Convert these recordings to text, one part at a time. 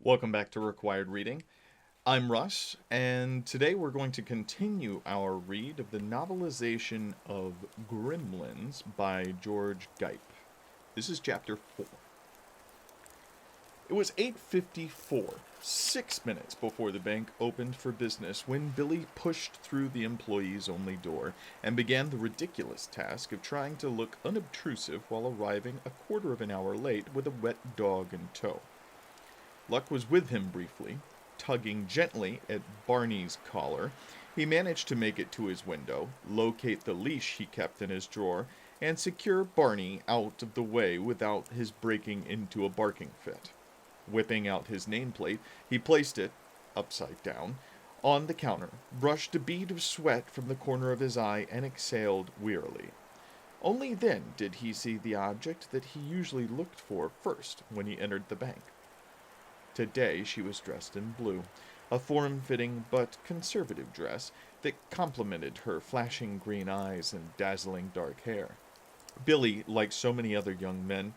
Welcome back to Required Reading. I'm Russ, and today we're going to continue our read of the novelization of Gremlins by George Gipe. This is chapter 4. It was 8:54, 6 minutes before the bank opened for business, when Billy pushed through the employees-only door and began the ridiculous task of trying to look unobtrusive while arriving a quarter of an hour late with a wet dog in tow. Luck was with him briefly. Tugging gently at Barney's collar, he managed to make it to his window, locate the leash he kept in his drawer, and secure Barney out of the way without his breaking into a barking fit. Whipping out his nameplate, he placed it, upside down, on the counter, brushed a bead of sweat from the corner of his eye, and exhaled wearily. Only then did he see the object that he usually looked for first when he entered the bank. Today she was dressed in blue, a form-fitting but conservative dress that complemented her flashing green eyes and dazzling dark hair. Billy, like so many other young men,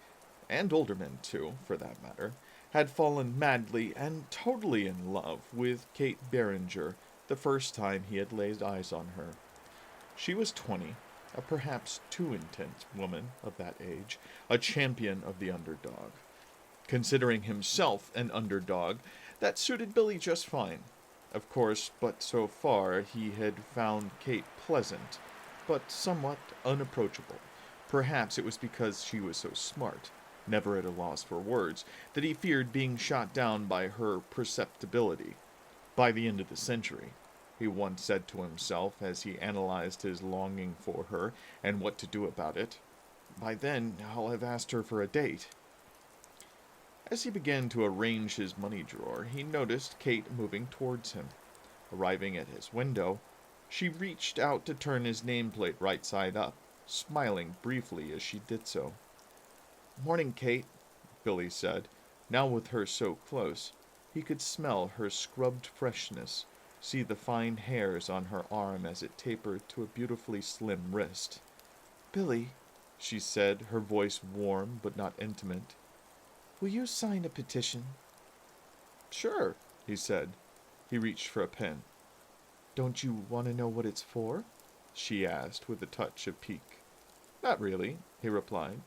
and older men too, for that matter, had fallen madly and totally in love with Kate Beringer the first time he had laid eyes on her. She was 20, a perhaps too intense woman of that age, a champion of the underdog. Considering himself an underdog, that suited Billy just fine. Of course, but so far he had found Kate pleasant, but somewhat unapproachable. Perhaps it was because she was so smart, never at a loss for words, that he feared being shot down by her perceptibility. By the end of the century, he once said to himself as he analyzed his longing for her and what to do about it, by then I'll have asked her for a date. As he began to arrange his money drawer, he noticed Kate moving towards him. Arriving at his window, she reached out to turn his nameplate right side up, smiling briefly as she did so. "Morning, Kate," Billy said. Now with her so close, he could smell her scrubbed freshness, see the fine hairs on her arm as it tapered to a beautifully slim wrist. "Billy," she said, her voice warm but not intimate, "will you sign a petition?" "Sure," he said. He reached for a pen. "Don't you want to know what it's for?" she asked with a touch of pique. "Not really," he replied.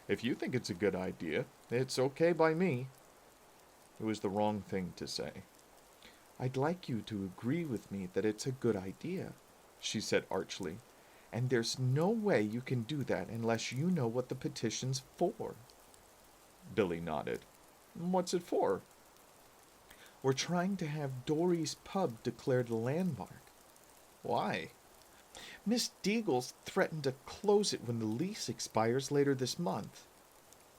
"If you think it's a good idea, it's okay by me." It was the wrong thing to say. "I'd like you to agree with me that it's a good idea," she said archly. "And there's no way you can do that unless you know what the petition's for." Billy nodded. "What's it for?" "We're trying to have Dory's Pub declared a landmark." "Why?" "Miss Deagle's threatened to close it when the lease expires later this month."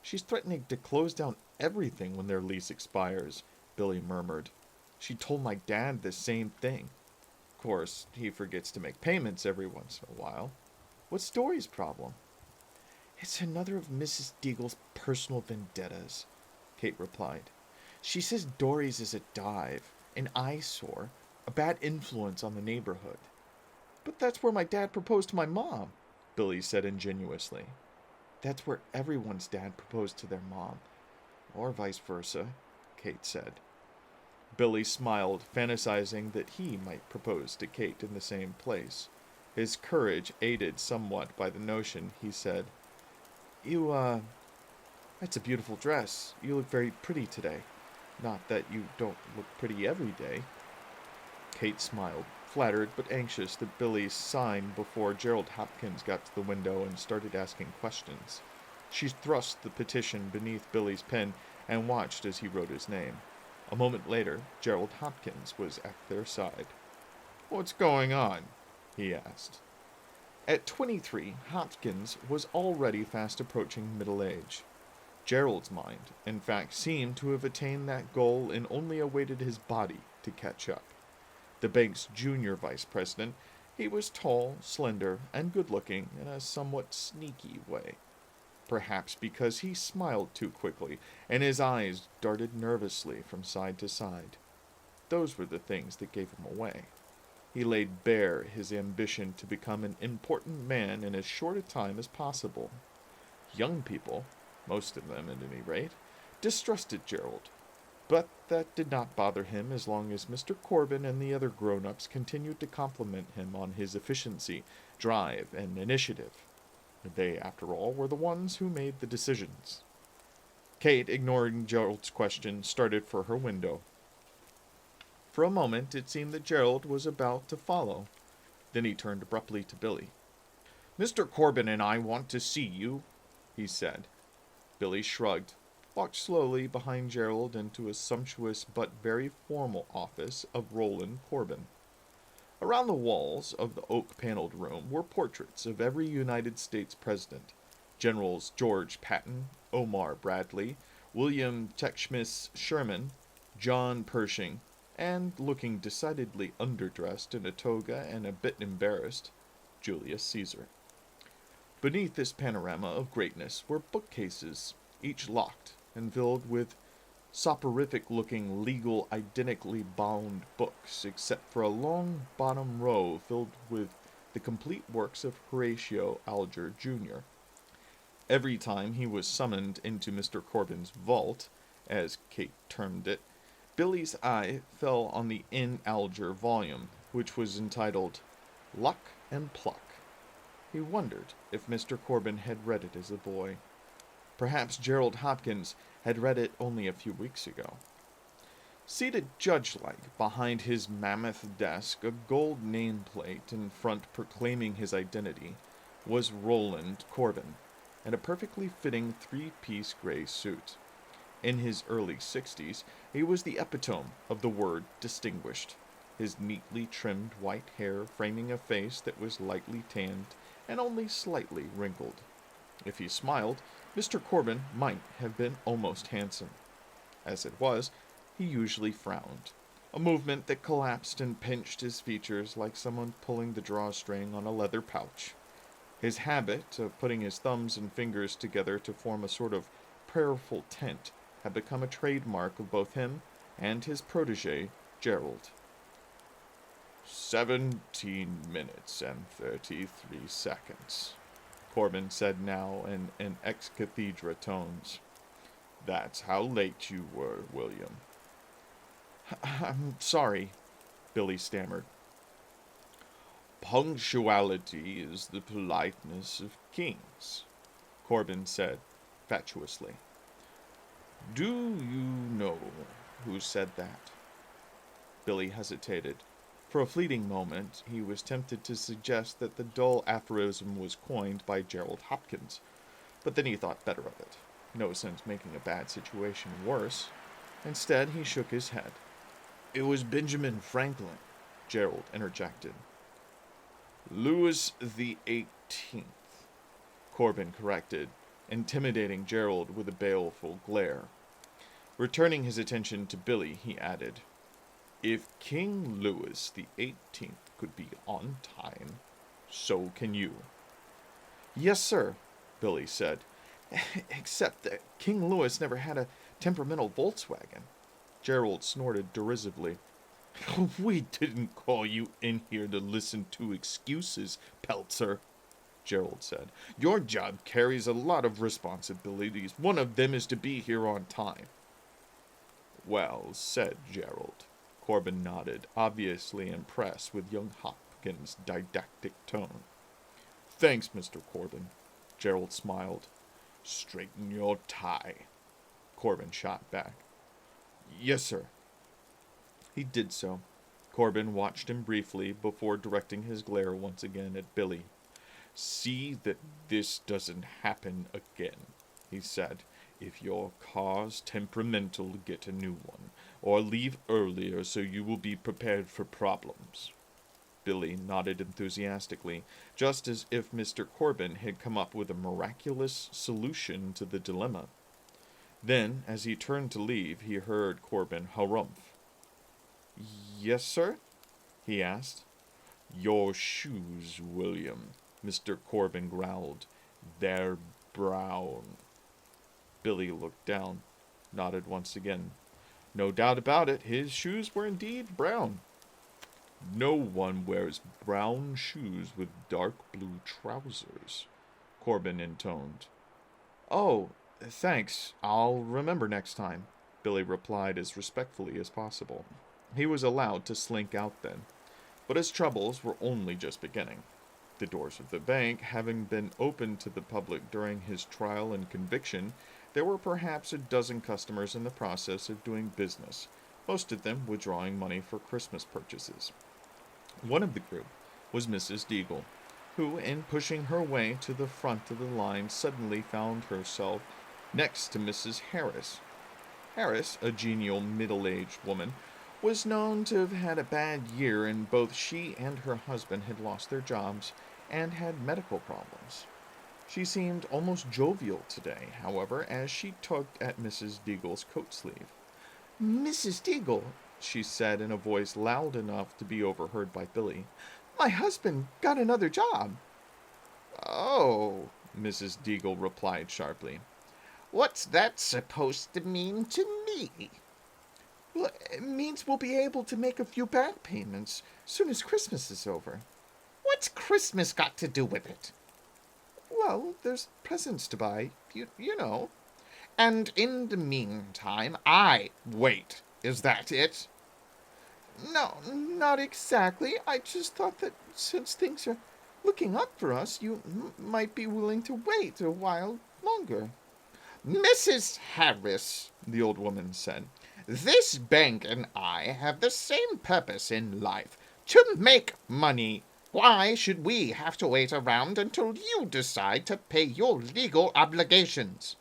"She's threatening to close down everything when their lease expires," Billy murmured. "She told my dad the same thing. Of course, he forgets to make payments every once in a while. What's Dory's problem?" "It's another of Mrs. Deagle's personal vendettas," Kate replied. "She says Dory's is a dive, an eyesore, a bad influence on the neighborhood." "But that's where my dad proposed to my mom," Billy said ingenuously. "That's where everyone's dad proposed to their mom. Or vice versa," Kate said. Billy smiled, fantasizing that he might propose to Kate in the same place. His courage aided somewhat by the notion, he said, That's a beautiful dress. You look very pretty today. Not that you don't look pretty every day." Kate smiled, flattered but anxious that Billy signed before Gerald Hopkins got to the window and started asking questions. She thrust the petition beneath Billy's pen and watched as he wrote his name. A moment later, Gerald Hopkins was at their side. "What's going on?" he asked. At 23, Hopkins was already fast approaching middle age. Gerald's mind, in fact, seemed to have attained that goal and only awaited his body to catch up. The bank's junior vice president, he was tall, slender, and good-looking in a somewhat sneaky way. Perhaps because he smiled too quickly, and his eyes darted nervously from side to side. Those were the things that gave him away. He laid bare his ambition to become an important man in as short a time as possible. Young people, most of them at any rate, distrusted Gerald. But that did not bother him as long as Mr. Corbin and the other grown-ups continued to compliment him on his efficiency, drive, and initiative. They, after all, were the ones who made the decisions. Kate, ignoring Gerald's question, started for her window. For a moment it seemed that Gerald was about to follow. Then he turned abruptly to Billy. "Mr. Corbin and I want to see you," he said. Billy shrugged, walked slowly behind Gerald into a sumptuous but very formal office of Roland Corbin. Around the walls of the oak-paneled room were portraits of every United States president: Generals George Patton, Omar Bradley, William Tecumseh Sherman, John Pershing, and, looking decidedly underdressed in a toga and a bit embarrassed, Julius Caesar. Beneath this panorama of greatness were bookcases, each locked and filled with soporific-looking legal identically bound books, except for a long bottom row filled with the complete works of Horatio Alger Jr. Every time he was summoned into Mr. Corbin's vault, as Kate termed it, Billy's eye fell on the N. Alger volume, which was entitled Luck and Pluck. He wondered if Mr. Corbin had read it as a boy. Perhaps Gerald Hopkins had read it only a few weeks ago. Seated judge-like behind his mammoth desk, a gold nameplate in front proclaiming his identity, was Roland Corbin, in a perfectly fitting three-piece gray suit. In his early 60s, he was the epitome of the word distinguished, his neatly trimmed white hair framing a face that was lightly tanned and only slightly wrinkled. If he smiled, Mr. Corbin might have been almost handsome. As it was, he usually frowned, a movement that collapsed and pinched his features like someone pulling the drawstring on a leather pouch. His habit of putting his thumbs and fingers together to form a sort of prayerful tent had become a trademark of both him and his protege, Gerald. 17 minutes and 33 seconds, Corbin said now in ex-cathedra tones. That's how late you were, William. I'm sorry, Billy stammered. Punctuality is the politeness of kings, Corbin said fatuously. Do you know who said that? Billy hesitated. For a fleeting moment, he was tempted to suggest that the dull aphorism was coined by Gerald Hopkins, but then he thought better of it. No sense making a bad situation worse. Instead, he shook his head. It was Benjamin Franklin, Gerald interjected. Louis the 18th, Corbin corrected, intimidating Gerald with a baleful glare. Returning his attention to Billy, he added, If King Louis the 18th could be on time, so can you. Yes, sir, Billy said, except that King Louis never had a temperamental Volkswagen. Gerald snorted derisively. We didn't call you in here to listen to excuses, Peltzer, Gerald said. Your job carries a lot of responsibilities. One of them is to be here on time. Well said, Gerald. Corbin nodded, obviously impressed with young Hopkins' didactic tone. Thanks, Mr. Corbin. Gerald smiled. Straighten your tie, Corbin shot back. Yes, sir. He did so. Corbin watched him briefly before directing his glare once again at Billy. See that this doesn't happen again, he said. If your car's temperamental, get a new one, or leave earlier so you will be prepared for problems. Billy nodded enthusiastically, just as if Mr. Corbin had come up with a miraculous solution to the dilemma. Then, as he turned to leave, he heard Corbin harumph. Yes, sir? He asked. Your shoes, William, Mr. Corbin growled. They're brown. Billy looked down, nodded once again. No doubt about it, his shoes were indeed brown. No one wears brown shoes with dark blue trousers, Corbin intoned. Oh, thanks. I'll remember next time, Billy replied as respectfully as possible. He was allowed to slink out then, but his troubles were only just beginning. The doors of the bank having been opened to the public during his trial and conviction, there were perhaps a dozen customers in the process of doing business, most of them withdrawing money for Christmas purchases. One of the group was Mrs. Deagle, who, in pushing her way to the front of the line, suddenly found herself next to Mrs. Harris. Harris, a genial middle-aged woman, was known to have had a bad year, and both she and her husband had lost their jobs and had medical problems. She seemed almost jovial today, however, as she tugged at Mrs. Deagle's coat sleeve. "Mrs. Deagle," she said in a voice loud enough to be overheard by Billy, "my husband got another job." "Oh," Mrs. Deagle replied sharply. "What's that supposed to mean to me?" "Well, it means we'll be able to make a few back payments soon as Christmas is over." "What's Christmas got to do with it?" "Well, there's presents to buy, you know." "And in the meantime, wait, is that it?" "No, not exactly. I just thought that since things are looking up for us, you might be willing to wait a while longer." "Mrs. Harris," the old woman said, "this bank and I have the same purpose in life, to make money. Why should we have to wait around until you decide to pay your legal obligations?"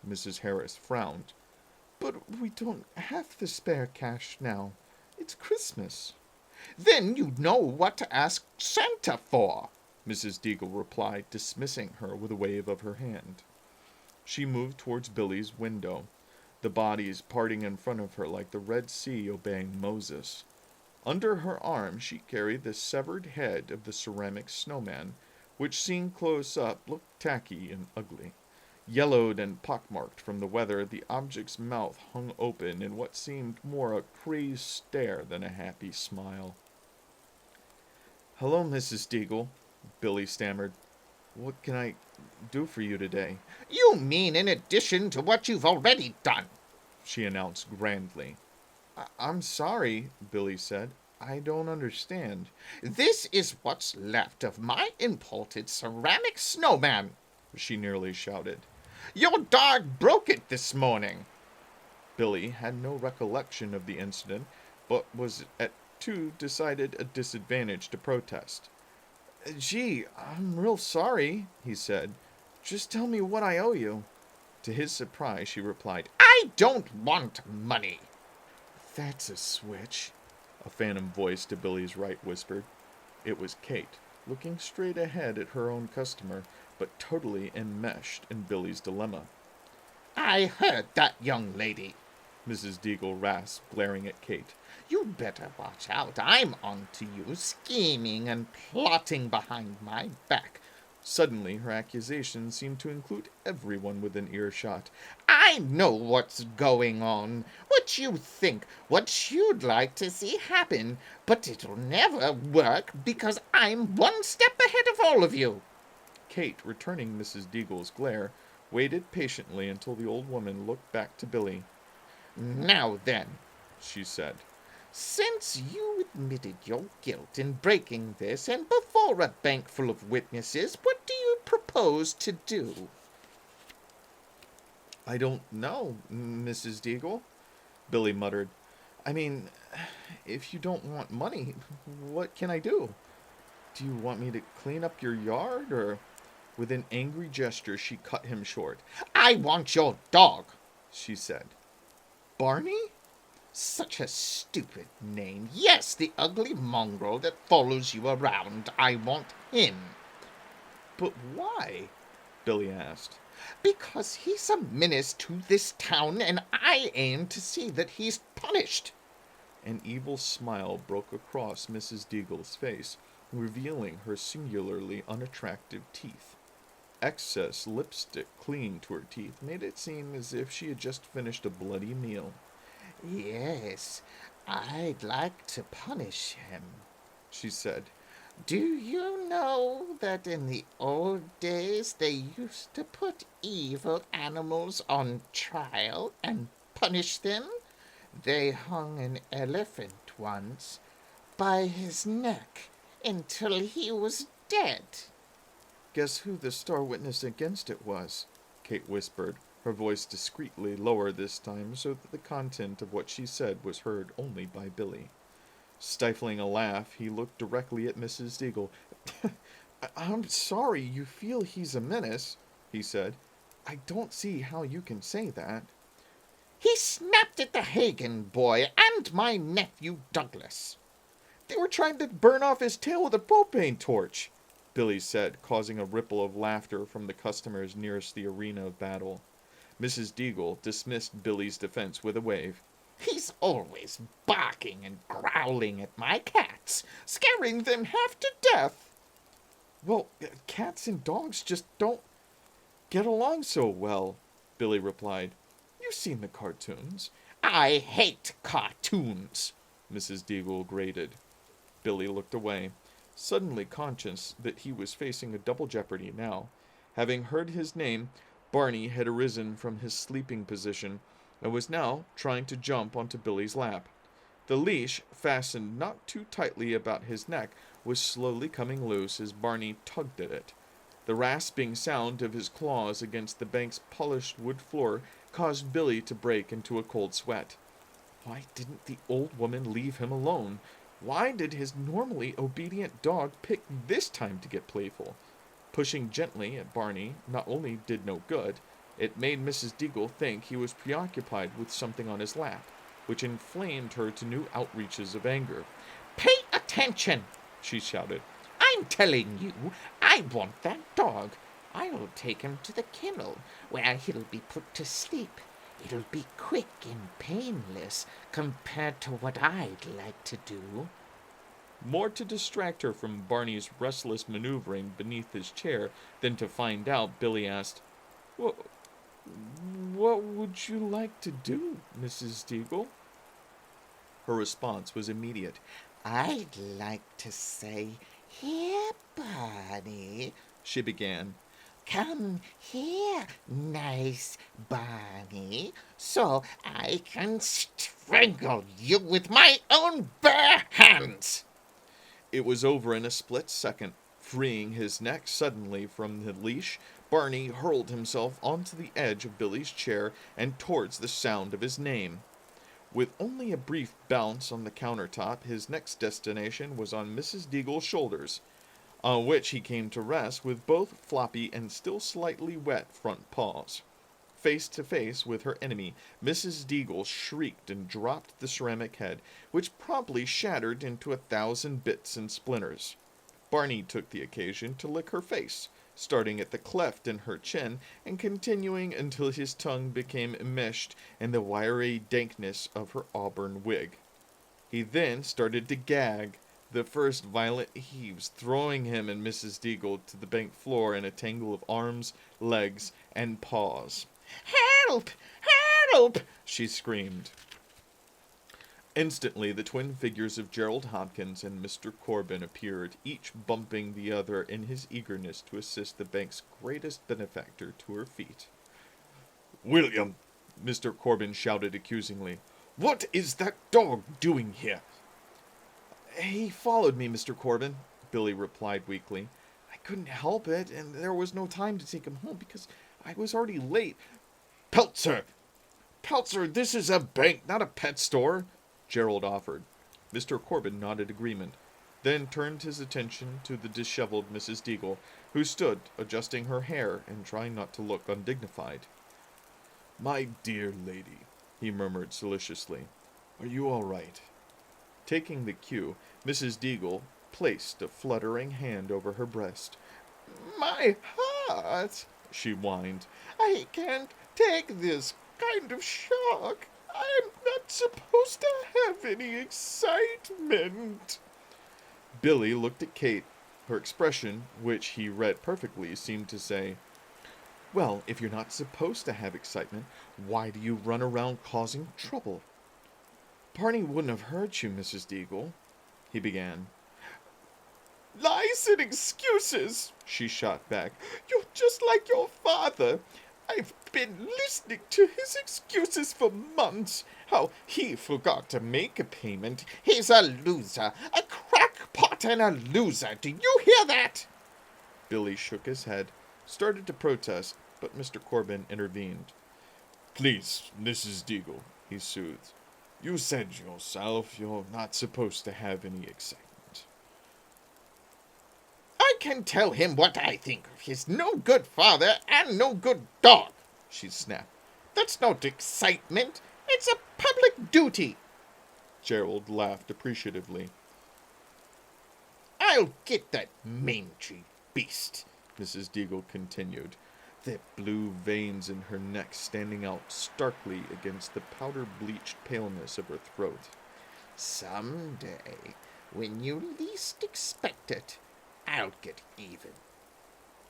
Mrs. Harris frowned. "But we don't have the spare cash now. It's Christmas." "Then you know what to ask Santa for," Mrs. Deagle replied, dismissing her with a wave of her hand. She moved towards Billy's window, the bodies parting in front of her like the Red Sea obeying Moses. Under her arm she carried the severed head of the ceramic snowman, which seen close up looked tacky and ugly. Yellowed and pockmarked from the weather, the object's mouth hung open in what seemed more a crazed stare than a happy smile. "Hello, Mrs. Deagle," Billy stammered. "What can I do for you today?" "You mean in addition to what you've already done," she announced grandly. I'm sorry," Billy said. "I don't understand." "This is what's left of my imported ceramic snowman," she nearly shouted. "Your dog broke it this morning." Billy had no recollection of the incident, but was at too decided a disadvantage to protest. "Gee, I'm real sorry," he said. "Just tell me what I owe you." To his surprise, she replied, "I don't want money." "That's a switch," a phantom voice to Billy's right whispered. It was Kate, looking straight ahead at her own customer, but totally enmeshed in Billy's dilemma. "I heard that young lady," Mrs. Deagle rasped, glaring at Kate. "You'd better watch out. I'm on to you, scheming and plotting behind my back." Suddenly, her accusation seemed to include everyone within earshot. "I know what's going on, what you think, what you'd like to see happen, but it'll never work because I'm one step ahead of all of you." Kate, returning Mrs. Deagle's glare, waited patiently until the old woman looked back to Billy. "Now then," she said, "since you admitted your guilt in breaking this, and before a bank full of witnesses, what do you propose to do?" "I don't know, Mrs. Deagle," Billy muttered. "I mean, if you don't want money, what can I do? Do you want me to clean up your yard, or—" With an angry gesture, she cut him short. "I want your dog," she said. "Barney?" "Such a stupid name. Yes, the ugly mongrel that follows you around. I want him." "But why?" Billy asked. "Because he's a menace to this town, and I aim to see that he's punished." An evil smile broke across Mrs. Deagle's face, revealing her singularly unattractive teeth. Excess lipstick clinging to her teeth made it seem as if she had just finished a bloody meal. "Yes, I'd like to punish him," she said. "Do you know that in the old days they used to put evil animals on trial and punish them. They hung an elephant once by his neck until he was dead." Guess who the star witness against it was? Kate whispered, her voice discreetly lower this time so that the content of what she said was heard only by Billy. Stifling a laugh, he looked directly at Mrs. Deagle. "I'm sorry you feel he's a menace," he said. "I don't see how you can say that." "He snapped at the Hagen boy and my nephew Douglas." "They were trying to burn off his tail with a propane torch," Billy said, causing a ripple of laughter from the customers nearest the arena of battle. Mrs. Deagle dismissed Billy's defense with a wave. "He's always barking and growling at my cats, scaring them half to death." "Well, cats and dogs just don't get along so well," Billy replied. "You've seen the cartoons." "I hate cartoons," Mrs. Deagle grated. Billy looked away, suddenly conscious that he was facing a double jeopardy now. Having heard his name, Barney had arisen from his sleeping position and was now trying to jump onto Billy's lap. The leash, fastened not too tightly about his neck, was slowly coming loose as Barney tugged at it. The rasping sound of his claws against the bank's polished wood floor caused Billy to break into a cold sweat. Why didn't the old woman leave him alone? Why did his normally obedient dog pick this time to get playful? Pushing gently at Barney not only did no good, it made Mrs. Deagle think he was preoccupied with something on his lap, which inflamed her to new outreaches of anger. "Pay attention," she shouted. "I'm telling you, I want that dog. I'll take him to the kennel, where he'll be put to sleep. It'll be quick and painless compared to what I'd like to do." More to distract her from Barney's restless maneuvering beneath his chair than to find out, Billy asked, "What would you like to do, Mrs. Deagle?" Her response was immediate. "I'd like to say, 'Here, Barney,'" she began. "Come here, nice Barney, so I can strangle you with my own bare hands." It was over in a split second. Freeing his neck suddenly from the leash, Barney hurled himself onto the edge of Billy's chair and towards the sound of his name. With only a brief bounce on the countertop, his next destination was on Mrs. Deagle's shoulders, on which he came to rest with both floppy and still slightly wet front paws. Face to face with her enemy, Mrs. Deagle shrieked and dropped the ceramic head, which promptly shattered into 1,000 bits and splinters. Barney took the occasion to lick her face, starting at the cleft in her chin and continuing until his tongue became enmeshed in the wiry dankness of her auburn wig. He then started to gag, the first violent heaves throwing him and Mrs. Deagle to the bank floor in a tangle of arms, legs, and paws. "Help! Help!" she screamed. Instantly, the twin figures of Gerald Hopkins and Mr. Corbin appeared, each bumping the other in his eagerness to assist the bank's greatest benefactor to her feet. "William," Mr. Corbin shouted accusingly, "what is that dog doing here?" "He followed me, Mr. Corbin," Billy replied weakly. "I couldn't help it, and there was no time to take him home because I was already late." "Peltzer! Peltzer, this is a bank, not a pet store," Gerald offered. Mr. Corbin nodded agreement, then turned his attention to the disheveled Mrs. Deagle, who stood adjusting her hair and trying not to look undignified. "My dear lady," he murmured solicitously, "are you all right?" Taking the cue, Mrs. Deagle placed a fluttering hand over her breast. "My heart," she whined. "I can't take this kind of shock. I'm not supposed to have any excitement." Billy looked at Kate. Her expression, which he read perfectly, seemed to say, "Well, if you're not supposed to have excitement, why do you run around causing trouble?" "Barney wouldn't have hurt you, Mrs. Deagle," he began. "Lies and excuses," she shot back. "You're just like your father. I've been listening to his excuses for months. How he forgot to make a payment. He's a loser, a crackpot and a loser. Do you hear that? Billy shook his head, started to protest, but Mr. Corbin intervened. Please, Mrs. Deagle, he soothed. You said yourself you're not supposed to have any excitement. I can tell him what I think of his no good father and no good dog, she snapped. That's not excitement. It's a public duty. Gerald laughed appreciatively. I'll get that mangy beast, Mrs. Deagle continued, the blue veins in her neck standing out starkly against the powder-bleached paleness of her throat. Someday, when you least expect it, I'll get even.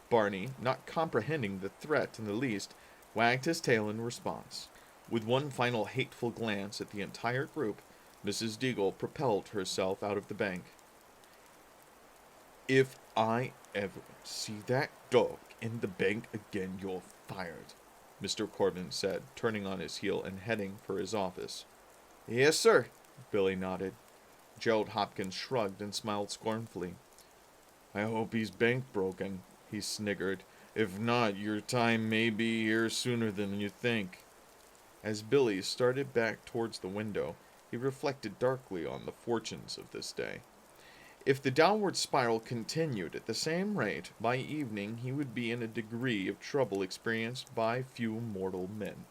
Barney, not comprehending the threat in the least, wagged his tail in response. With one final hateful glance at the entire group, Mrs. Deagle propelled herself out of the bank. If I ever see that dog in the bank again, you're fired, Mr. Corbin said, turning on his heel and heading for his office. Yes, sir, Billy nodded. Gerald Hopkins shrugged and smiled scornfully. I hope he's bank broken, he sniggered. If not, your time may be here sooner than you think. As Billy started back towards the window, he reflected darkly on the fortunes of this day. If the downward spiral continued at the same rate, by evening he would be in a degree of trouble experienced by few mortal men.